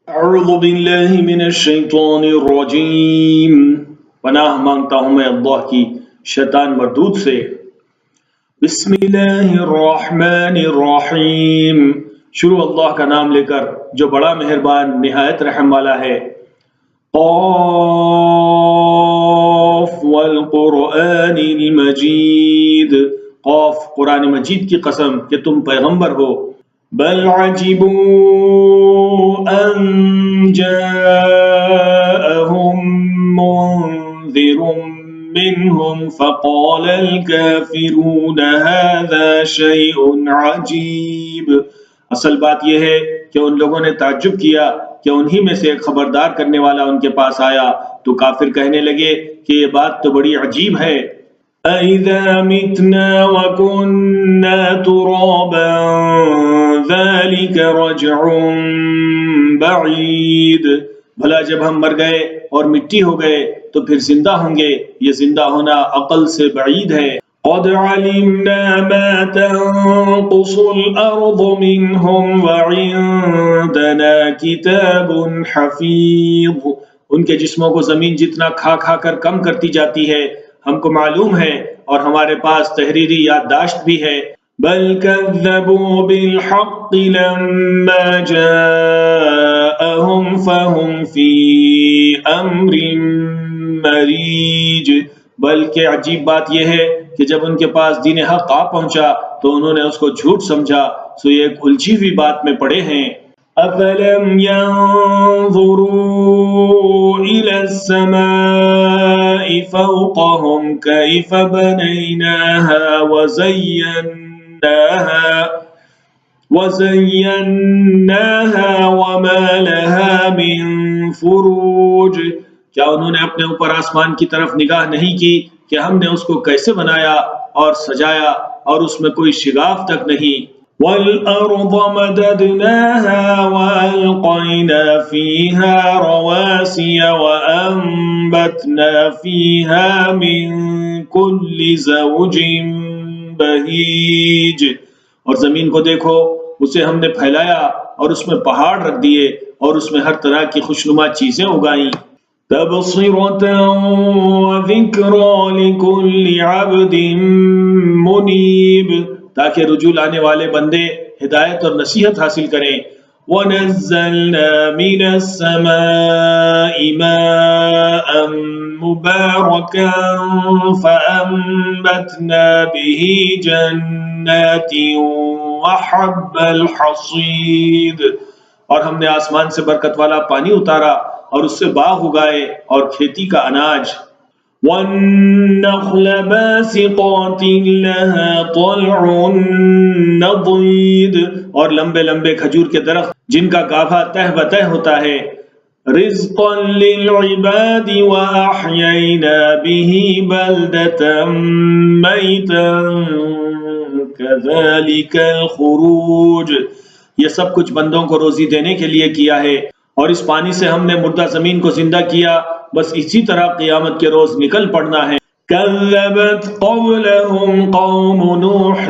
اعوذ باللہ من الشیطان الرجیم، پناہ مانگتا ہوں میں اللہ کی شیطان مردود سے۔ بسم اللہ الرحمن الرحیم، شروع اللہ کا نام لے کر جو بڑا مہربان نہایت رحم والا ہے۔ قاف والقرآن المجید، قاف قرآن مجید کی قسم کہ تم پیغمبر ہو۔ بل عجبوا ان جاءهم منذر منهم فقال الكافرون هذا شيء عجیب۔ اصل بات یہ ہے کہ ان لوگوں نے تعجب کیا کہ انہی میں سے ایک خبردار کرنے والا ان کے پاس آیا تو کافر کہنے لگے کہ یہ بات تو بڑی عجیب ہے۔ أَإِذَا مِتْنَا وَكُنَّا تُرَابًا ذَلِكَ رَجْعٌ بَعِيدٌ، بھلا جب ہم مر گئے اور مٹی ہو گئے تو پھر زندہ ہوں گے، یہ زندہ ہونا عقل سے بعید ہے۔ قَدْ عَلِمْنَا مَا تَنقُصُ الْأَرْضُ مِنْهُمْ وَعِندَنَا كِتَابٌ حَفِيظٌ، ان کے جسموں کو زمین جتنا کھا کھا کر کم کرتی جاتی ہے ہم کو معلوم ہے، اور ہمارے پاس تحریری یادداشت بھی ہے۔ بل كذبوا بالحق لما جاءهم فهم في امر مریج، بلکہ عجیب بات یہ ہے کہ جب ان کے پاس دین حق آ پہنچا تو انہوں نے اس کو جھوٹ سمجھا، سو یہ ایک الجھی ہوئی بات میں پڑے ہیں۔ أَفَلَمْ يَنظُرُوا إِلَى السَّمَاءِ فَوْقَهُمْ كَيْفَ بَنَيْنَاهَا وَزَيَّنَّاهَا وَمَا لَهَا مِن فُرُوجٍ، کیا انہوں نے اپنے اوپر آسمان کی طرف نگاہ نہیں کی کہ ہم نے اس کو کیسے بنایا اور سجایا اور اس میں کوئی شگاف تک نہیں۔ وَالْأَرْضَ مَدَدْنَاهَا وَأَلْقَيْنَا فِيهَا رَوَاسِيَ وَأَنبَتْنَا فِيهَا مِن كُلِّ زَوْجٍ بَهِيجٍ، اور زمین کو دیکھو، اسے ہم نے پھیلایا اور اس میں پہاڑ رکھ دیے اور اس میں ہر طرح کی خوشنما چیزیں اگائیں۔ تَبْصِرَةً وَذِكْرَى لِكُلِّ عَبْدٍ مُنِيبٍ، تاکہ رجوع لانے والے بندے ہدایت اور نصیحت حاصل کریں۔ وَنَزَّلْنَا مِنَ السَّمَاءِ مَاءً مُبَارَكًا فَأَنبَتْنَا بِهِ جَنَّاتٍ وَحَبَّ الْحَصِيدِ، اور ہم نے آسمان سے برکت والا پانی اتارا اور اس سے باغ اگائے اور کھیتی کا اناج۔ وَالنَّخْلَ بَاسِقَاتٍ لَهَا طَلْعٌ نَضِيدٌ، اور لمبے لمبے کھجور کے درخت جن کا گاھا تہ بتہ ہوتا ہے۔ رِزْقًا لِلْعِبَادِ وَأَحْيَيْنَا بِهِ بَلْدَةً مَيْتًا كَذَلِكَ الْخُرُوجُ، یہ سب کچھ بندوں کو روزی دینے کے لیے کیا ہے، اور اس پانی سے ہم نے مردہ زمین کو زندہ کیا، بس اسی طرح قیامت کے روز نکل پڑنا ہے۔ كذبت قبلهم قوم نوح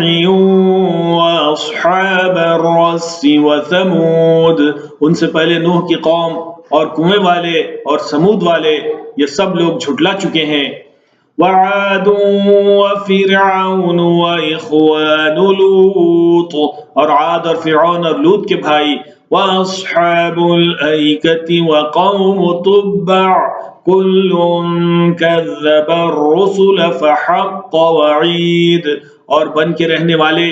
وأصحاب الرس وثمود، ان سے پہلے نوح کی قوم اور کنویں والے اور سمود والے، یہ سب لوگ جھٹلا چکے ہیں۔ وعاد وفرعون وإخوان لوط، اور عاد اور فرعون اور لوط کے بھائی۔ وأصحاب الأيكة وقوم تبع كل كذب الرسل فحق وعید، اور بن کے رہنے والے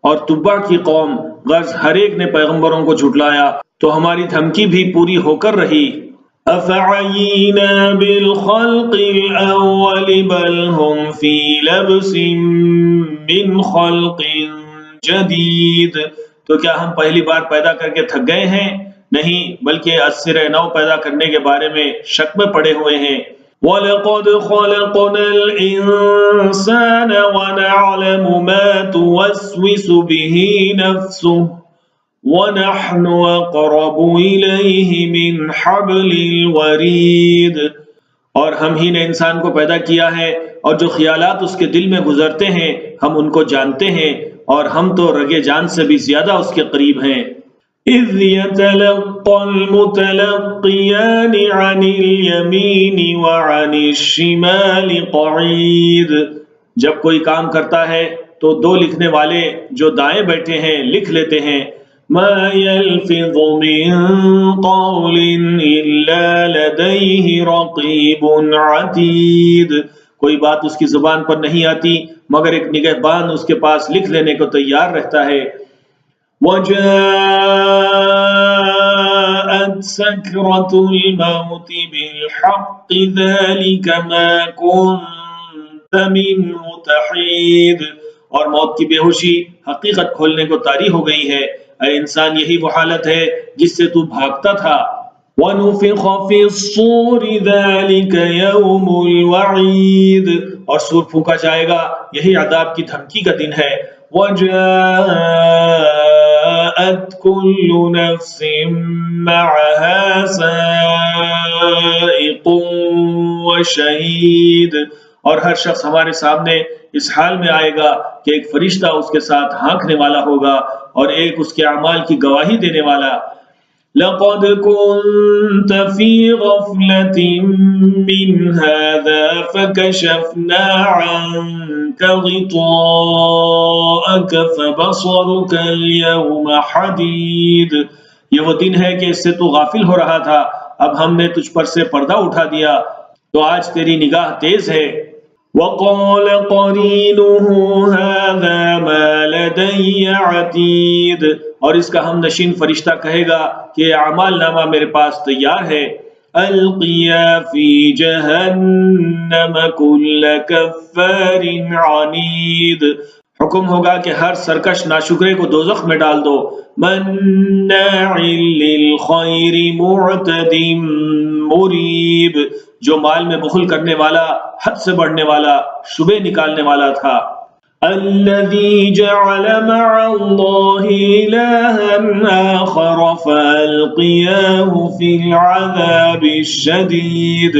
اور تبع کی قوم، غرض ہر ایک نے پیغمبروں کو جھٹلایا تو ہماری دھمکی بھی پوری ہو کر رہی۔ أفعينا بالخلق الأول بل هم في لبس من خلق جديد، تو کیا ہم پہلی بار پیدا کر کے تھک گئے ہیں؟ نہیں، بلکہ از سر نو پیدا کرنے کے بارے میں شک میں پڑے ہوئے ہیں۔ وَلَقَدْ خَلَقْنَا الْإِنسَانَ وَنَعْلَمُ مَا تُوَسْوِسُ بِهِ نَفْسُهُ وَنَحْنُ أَقْرَبُ إِلَيْهِ مِنْ حَبْلِ الْوَرِيدِ، اور ہم ہی نے انسان کو پیدا کیا ہے، اور جو خیالات اس کے دل میں گزرتے ہیں ہم ان کو جانتے ہیں، اور ہم تو رگے جان سے بھی زیادہ اس کے قریب ہیں۔ إذ يتلقى المتلقيان عن اليمين وعن الشمال قعيد. جب کوئی کام کرتا ہے تو دو لکھنے والے جو دائیں بیٹھے ہیں لکھ لیتے ہیں. ما يلفظ من قول إلا لديه رقيب عتيد. کوئی بات اس کی زبان پر نہیں آتی مگر ایک نگہبان اس کے پاس لکھ لینے کو تیار رہتا ہے. وجاءت سكرة الموت بالحق ذلك ما كنت منه تحيد. اور موت کی بے ہوشی حقیقت کھولنے کو طاری ہو گئی ہے. اے انسان یہی وہ حالت ہے جس سے تو بھاگتا تھا. وَنُفِخَ فِي الصُّورِ ذَلِكَ يَوْمُ الْوَعِيدِ. اور سور پھونکا جائے گا یہی عذاب کی دھمکی کا دن ہے. وَجَاءَتْ كُلُّ نَفْسٍ مَّعَهَا سَائِقٌ وَشَهِيدٌ. اور ہر شخص ہمارے سامنے اس حال میں آئے گا کہ ایک فرشتہ اس کے ساتھ ہانکنے والا ہوگا اور ایک اس کے اعمال کی گواہی دینے والا. لَقَدْ كُنْتَ فِي غَفْلَةٍ مِّنْ هَذَا فَكَشَفْنَا عَنْكَ غِطَاءَكَ فَبَصَرُكَ الْيَوْمَ حَدِيدٌ. یہ وہ دن ہے کہ اس سے تو غافل ہو رہا تھا، اب ہم نے تجھ پر سے پردہ اٹھا دیا تو آج تیری نگاہ تیز ہے. وَقَالَ قَرِينُهُ هَذَا مَا لَدَيَّ عَتِيدٌ. اور اس کا ہم نشین فرشتہ کہے گا کہ اعمال نامہ میرے پاس تیار ہے. أَلْقِيَا فِي جَهَنَّمَ كُلَّ كَفَّارٍ عَنِيدٍ. حکم ہوگا کہ ہر سرکش ناشکرے کو دوزخ میں ڈال دو. مَنَّاعٍ لِلْخَيْرِ مُعْتَدٍ مُرِيبٍ. جو مال میں بخل کرنے والا، حد سے بڑھنے والا، شبے نکالنے والا تھا. الذي جعل مع الله إلها آخر فألقياه في العذاب الشديد.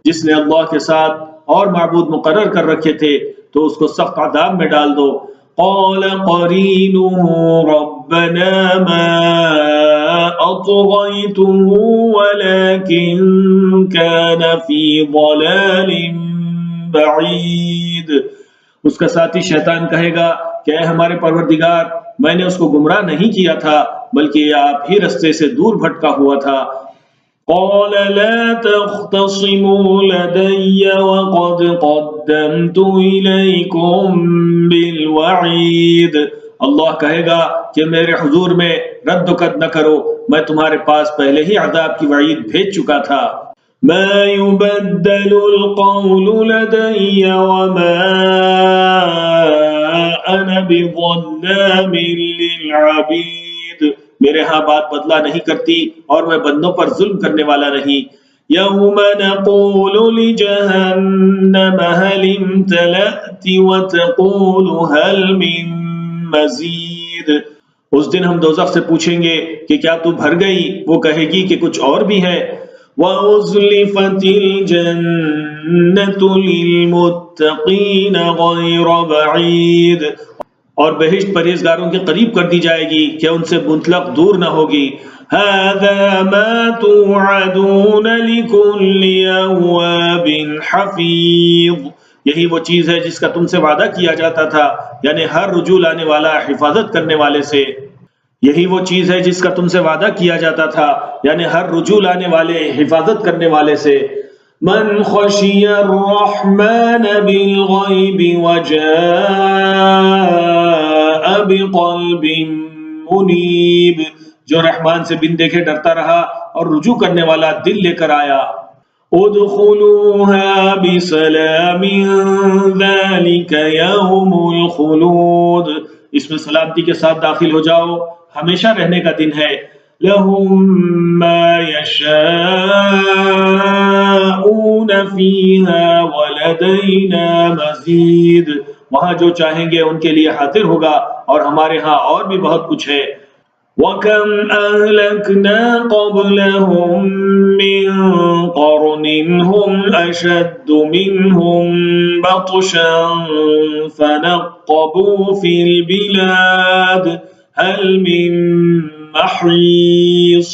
جس نے اللہ کے ساتھ اور معبود مقرر کر رکھے تھے تو اس کو سخت عذاب میں ڈال دو. قال قرينه ربنا ما أطغيته ولكن كان في ضلال بعيد. اس کا ساتھی شیطان کہے گا کہ اے ہمارے پروردگار، میں نے اس کو گمراہ نہیں کیا تھا بلکہ یہ آپ ہی رستے سے دور بھٹکا ہوا تھا. قال لا تختصموا لدي وقد قدمت إليكم بالوعيد. اللہ کہے گا کہ میرے حضور میں رد و قد نہ کرو، میں تمہارے پاس پہلے ہی عذاب کی وعید بھیج چکا تھا. ما يبدل القول لدي وما أنا بظلام للعبيد. میرے ہاں بات بدلا نہیں کرتی اور میں بندوں پر ظلم کرنے والا نہیں. يوم نقول لجهنم هل امتلأت وتقول هل من مزيد. اس دن ہم دوزخ سے پوچھیں گے کہ کیا تو بھر گئی؟ وہ کہے گی کہ کچھ اور بھی ہے. وَأُزْلِفَتِ الْجَنَّةُ لِلْمُتَّقِينَ غَيْرَ بَعِيدٍ. اور بہشت پرہیزگاروں کے قریب کر دی جائے گی کہ ان سے مطلق دور نہ ہوگی. هَذَا مَا تُوعَدُونَ لِكُلِّ أَوَّابٍ حَفِيظٍ. یہی وہ چیز ہے جس کا تم سے وعدہ کیا جاتا تھا، یعنی ہر رجوع لانے والا حفاظت کرنے والے سے. یہی وہ چیز ہے جس کا تم سے وعدہ کیا جاتا تھا، یعنی ہر رجوع لانے والے حفاظت کرنے والے سے. من خشی الرحمن بالغیب وجاء بقلب منیب. جو رحمان سے بن دیکھے ڈرتا رہا اور رجوع کرنے والا دل لے کر آیا. ادخلوها بسلام ذلك يوم الخلود. اس میں سلامتی کے ساتھ داخل ہو جاؤ، ہمیشہ رہنے کا دن ہے. لهم ما يشاءون فيها ولدينا مزيد. وہاں جو چاہیں گے ان کے لیے حاضر ہوگا اور ہمارے ہاں اور بھی بہت کچھ ہے. وَكَمْ أَهْلَكْنَا قَبْلَهُمْ مِنْ قَرْنٍ هُمْ أَشَدُّ مِنْهُمْ بَطْشًا فَنَقَّبُوا فِي الْبِلَادِ هَلْ مِنْ المحيص،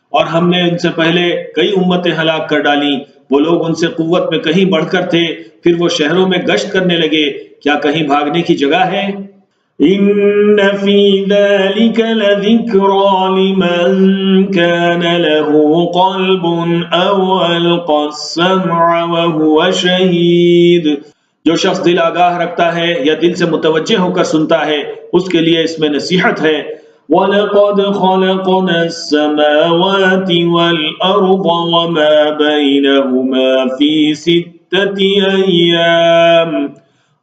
اور ہم نے ان سے پہلے کئی امتیں ہلاک کر ڈالیں، وہ لوگ ان سے قوت میں کہیں بڑھ کر تھے، پھر وہ شہروں میں گشت کرنے لگے، کیا کہیں بھاگنے کی جگہ ہے؟ ان فی ذلک لذکری لمن کان له قلب او القى السمع وهو شہید، جو شخص دل آگاہ رکھتا ہے یا دل سے متوجہ ہو کر سنتا ہے اس کے لیے اس میں نصیحت ہے۔ وَلَقَدْ خَلَقْنَا السَّمَاوَاتِ وَالْأَرْضَ وَمَا بَيْنَهُمَا فِي سِتَّةِ أَيَّامٍ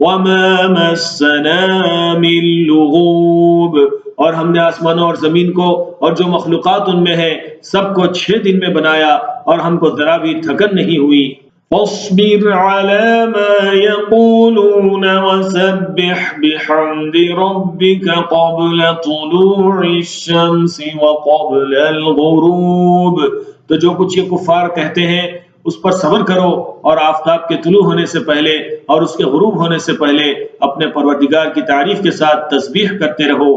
وَمَا مَسَّنَا مِن لُغُوبٍ، اور ہم نے آسمانوں اور زمین کو اور جو مخلوقات ان میں ہے سب کو 6 دن میں بنایا، اور ہم کو ذرا بھی تھکن نہیں ہوئی۔ فاصبر على ما يقولون وسبح بحمد ربك قبل طلوع الشمس وقبل الغروب، تو جو کچھ یہ کفار کہتے ہیں اس پر صبر کرو، اور آفتاب کے طلوع ہونے سے پہلے اور اس کے غروب ہونے سے پہلے اپنے پروردگار کی تعریف کے ساتھ تسبیح کرتے رہو۔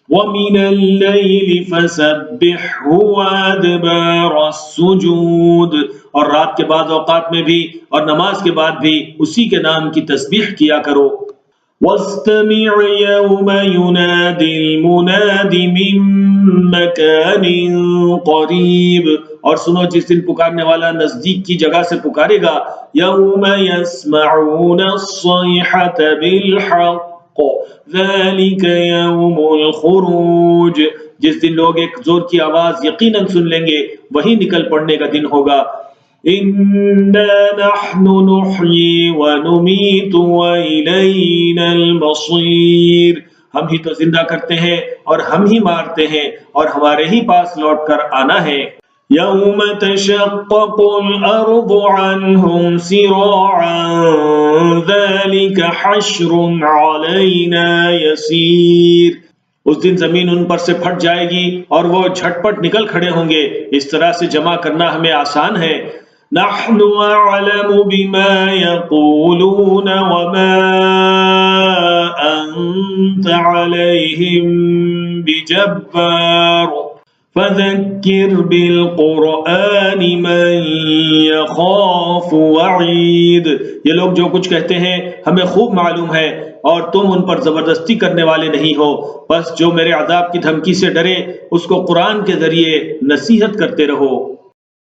وَمِنَ اللَّيْلِ فَسَبِّحْهُ وَأَدْبَارَ السُّجُودِ، اور رات کے بعد اوقات میں بھی اور نماز کے بعد بھی اسی کے نام کی تسبیح کیا کرو۔ وَاسْتَمِعْ يَوْمَ يُنَادِ الْمُنَادِ مِن مَّكَانٍ قَرِيبٍ، اور سنو جس دن پکارنے والا نزدیک کی جگہ سے پکارے گا۔ يَوْمَ يَسْمَعُونَ الصَّيْحَةَ بِالْحَقِّ ذَلِكَ يَوْمُ الْخُرُوجِ، جس دن لوگ ایک زور کی آواز یقیناً سن لیں گے، وہی نکل پڑنے کا دن ہوگا۔ إِنَّا نَحْنُ نُحْيِي وَنُمِيتُ وَإِلَيْنَا الْمَصِيرُ، ہم ہی تو زندہ کرتے ہیں اور ہم ہی مارتے ہیں اور ہمارے ہی پاس لوٹ کر آنا ہے۔ يَوْمَ تَشَقَّقُ الْأَرْضُ عَنْهُمْ سِرَاعًا ذَلِكَ حَشْرٌ عَلَيْنَا يَسِيرٌ، اس دن زمین ان پر سے پھٹ جائے گی اور وہ جھٹ پٹ نکل کھڑے ہوں گے، اس طرح سے جمع کرنا ہمیں آسان ہے۔ نحن اعلم بما يقولون وما انت عليهم بجبار فذكر بالقرآن من يخاف وعید، یہ لوگ جو کچھ کہتے ہیں ہمیں خوب معلوم ہے، اور تم ان پر زبردستی کرنے والے نہیں ہو، بس جو میرے عذاب کی دھمکی سے ڈرے اس کو قرآن کے ذریعے نصیحت کرتے رہو۔